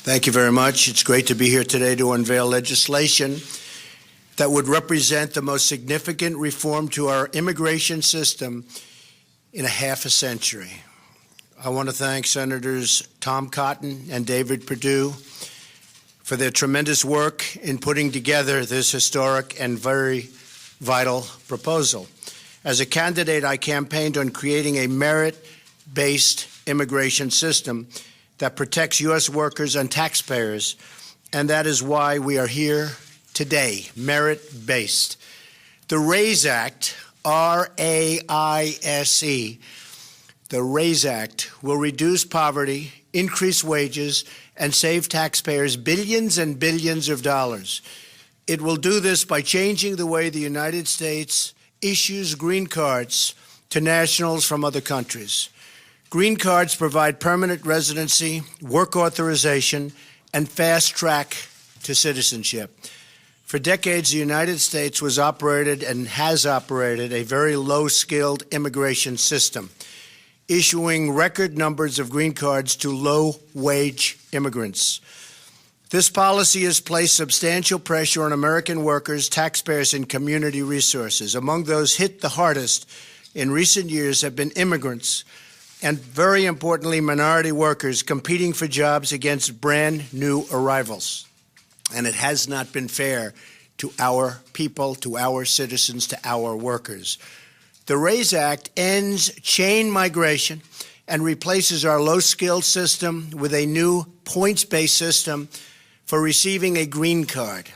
Thank you very much. It's great to be here today to unveil legislation that would represent the most significant reform to our immigration system in a half a century. I want to thank Senators Tom Cotton and David Perdue for their tremendous work in putting together this historic and very vital proposal. As a candidate, I campaigned on creating a merit-based immigration system that protects U.S. workers and taxpayers, and that is why we are here today, merit-based. The RAISE Act, R-A-I-S-E, the RAISE Act will reduce poverty, increase wages, and save taxpayers billions and billions of dollars. It will do this by changing the way the United States issues green cards to nationals from other countries. Green cards provide permanent residency, work authorization, and fast track to citizenship. For decades, the United States was operated and has operated a very low-skilled immigration system, issuing record numbers of green cards to low-wage immigrants. This policy has placed substantial pressure on American workers, taxpayers, and community resources. Among those hit the hardest in recent years have been immigrants and, very importantly, minority workers competing for jobs against brand new arrivals. And it has not been fair to our people, to our citizens, to our workers. The RAISE Act ends chain migration and replaces our low-skilled system with a new points-based system for receiving a green card.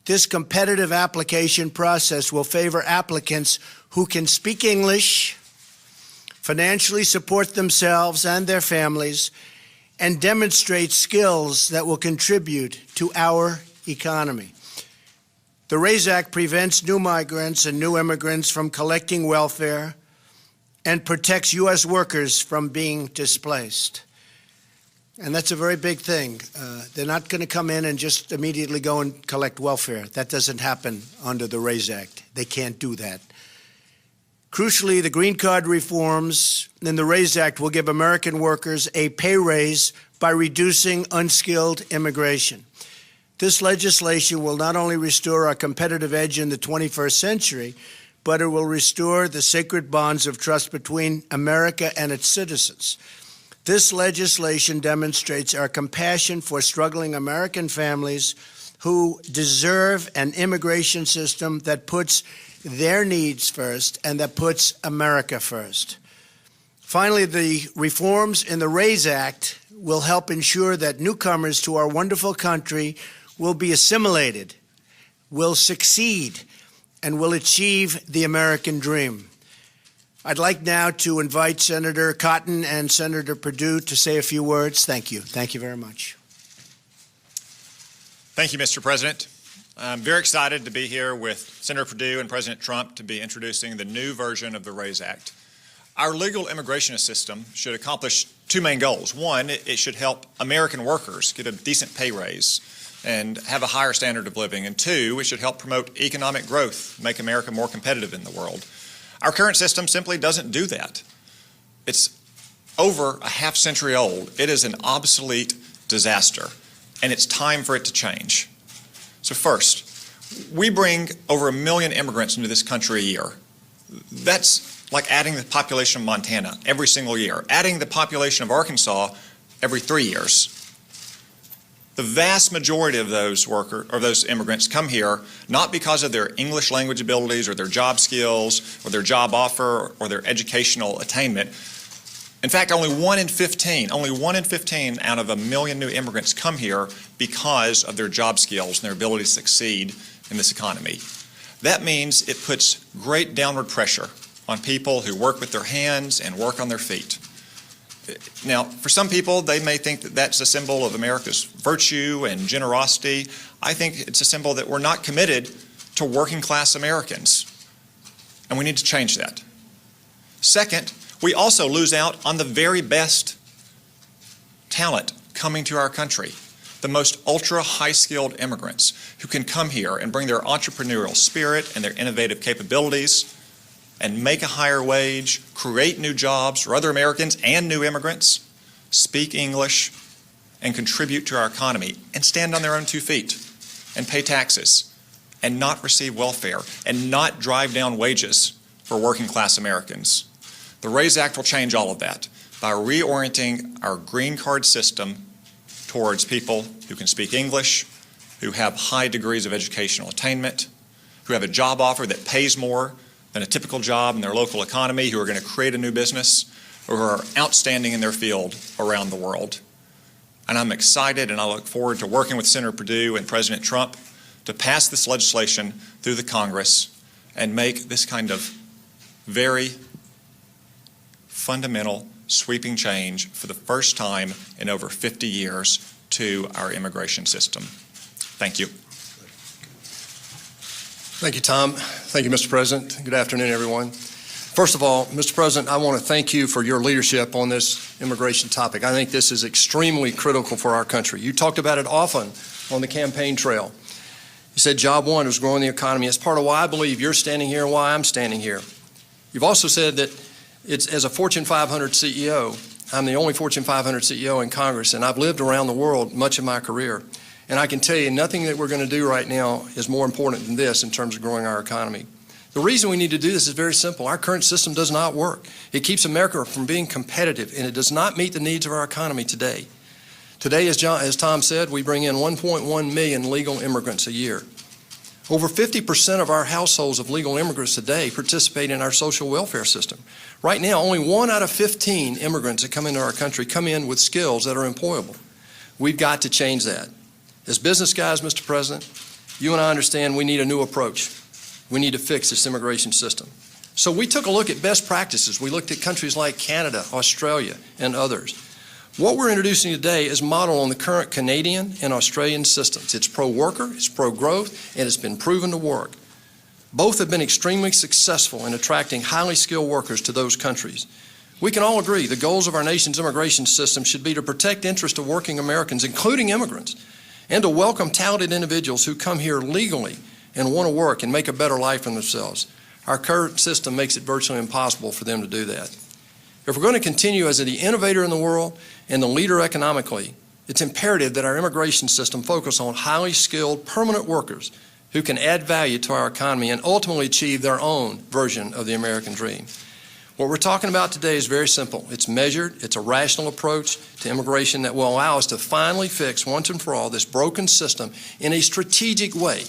This competitive application process will favor applicants who can speak English, financially support themselves and their families, and demonstrate skills that will contribute to our economy. The RAISE Act prevents new migrants and new immigrants from collecting welfare and protects U.S. workers from being displaced. And that's a very big thing. They're not going to come in and just immediately go and collect welfare. That doesn't happen under the RAISE Act. They can't do that. Crucially, the green card reforms in the RAISE Act will give American workers a pay raise by reducing unskilled immigration. This legislation will not only restore our competitive edge in the 21st century, but it will restore the sacred bonds of trust between America and its citizens. This legislation demonstrates our compassion for struggling American families who deserve an immigration system that puts their needs first and that puts America first. Finally, the reforms in the RAISE Act will help ensure that newcomers to our wonderful country will be assimilated, will succeed, and will achieve the American dream. I'd like now to invite Senator Cotton and Senator Perdue to say a few words. Thank you. Thank you very much. Thank you, Mr. President. I'm very excited to be here with Senator Perdue and President Trump to be introducing the new version of the RAISE Act. Our legal immigration system should accomplish two main goals. One, it should help American workers get a decent pay raise and have a higher standard of living. And two, it should help promote economic growth, make America more competitive in the world. Our current system simply doesn't do that. It's over a half century old. It is an obsolete disaster, and it's time for it to change. So first, we bring over 1 million immigrants into this country a year. That's like adding the population of Montana every single year, adding the population of Arkansas every 3 years. The vast majority of those immigrants come here not because of their English language abilities or their job skills or their job offer or their educational attainment. In fact, only one in 15 out of 1 million new immigrants come here because of their job skills and their ability to succeed in this economy. That means it puts great downward pressure on people who work with their hands and work on their feet. Now, for some people, they may think that that's a symbol of America's virtue and generosity. I think it's a symbol that we're not committed to working class Americans, and we need to change that. Second, we also lose out on the very best talent coming to our country, the most ultra high-skilled immigrants who can come here and bring their entrepreneurial spirit and their innovative capabilities and make a higher wage, create new jobs for other Americans and new immigrants, speak English, and contribute to our economy and stand on their own 2 feet and pay taxes and not receive welfare and not drive down wages for working class Americans. The RAISE Act will change all of that by reorienting our green card system towards people who can speak English, who have high degrees of educational attainment, who have a job offer that pays more than a typical job in their local economy, who are going to create a new business, or who are outstanding in their field around the world. And I'm excited and I look forward to working with Senator Perdue and President Trump to pass this legislation through the Congress and make this kind of very fundamental, sweeping change for the first time in over 50 years to our immigration system. Thank you. Thank you, Tom. Thank you, Mr. President. Good afternoon, everyone. First of all, Mr. President, I want to thank you for your leadership on this immigration topic. I think this is extremely critical for our country. You talked about it often on the campaign trail. You said job one was growing the economy. It's part of why I believe you're standing here and why I'm standing here. You've also said that it's, as a Fortune 500 CEO, I'm the only Fortune 500 CEO in Congress, and I've lived around the world much of my career. And I can tell you nothing that we're going to do right now is more important than this in terms of growing our economy. The reason we need to do this is very simple. Our current system does not work. It keeps America from being competitive, and it does not meet the needs of our economy today. Today, as Tom said, we bring in 1.1 million legal immigrants a year. Over 50% of our households of legal immigrants today participate in our social welfare system. Right now, only 1 out of 15 immigrants that come into our country come in with skills that are employable. We've got to change that. As business guys, Mr. President, you and I understand we need a new approach. We need to fix this immigration system. So we took a look at best practices. We looked at countries like Canada, Australia, and others. What we're introducing today is modeled on the current Canadian and Australian systems. It's pro-worker, it's pro-growth, and it's been proven to work. Both have been extremely successful in attracting highly skilled workers to those countries. We can all agree the goals of our nation's immigration system should be to protect the interests of working Americans, including immigrants, and to welcome talented individuals who come here legally and want to work and make a better life for themselves. Our current system makes it virtually impossible for them to do that. If we're going to continue as the innovator in the world and the leader economically, it's imperative that our immigration system focus on highly skilled, permanent workers who can add value to our economy and ultimately achieve their own version of the American dream. What we're talking about today is very simple. It's measured, it's a rational approach to immigration that will allow us to finally fix once and for all this broken system in a strategic way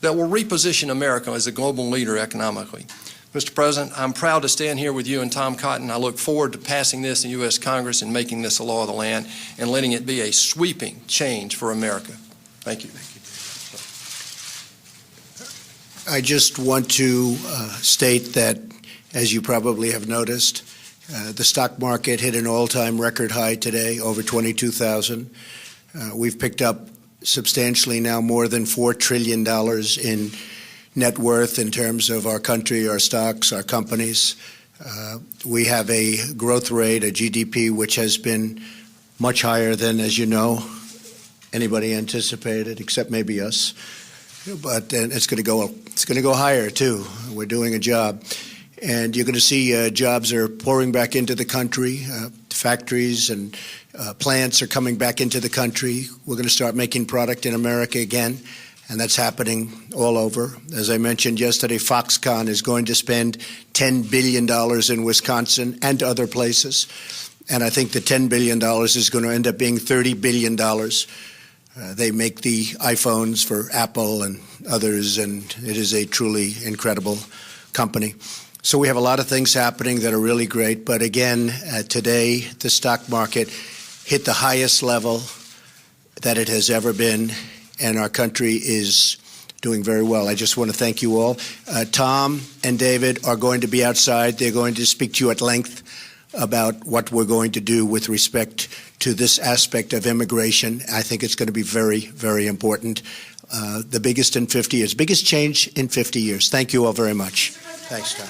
that will reposition America as a global leader economically. Mr. President, I'm proud to stand here with you and Tom Cotton. I look forward to passing this in the U.S. Congress and making this a law of the land and letting it be a sweeping change for America. Thank you. I just want to state that, as you probably have noticed, the stock market hit an all-time record high today, over 22,000. We've picked up substantially now more than $4 trillion in net worth in terms of our country, our stocks, our companies. We have a growth rate, a GDP, which has been much higher than, as you know, anybody anticipated, except maybe us. But it's going to go higher too. We're doing a job, and you're going to see jobs are pouring back into the country. Factories and plants are coming back into the country. We're going to start making product in America again, and that's happening all over. As I mentioned yesterday, Foxconn is going to spend $10 billion in Wisconsin and other places, and I think the $10 billion is going to end up being $30 billion. They make the iPhones for Apple and others, and it is a truly incredible company. So we have a lot of things happening that are really great. But again, today, the stock market hit the highest level that it has ever been, and our country is doing very well. I just want to thank you all. Tom and David are going to be outside. They're going to speak to you at length about what we're going to do with respect to this aspect of immigration. I think it's going to be very, very important. The biggest in 50 years, biggest change in 50 years. Thank you all very much. Thanks, Tom.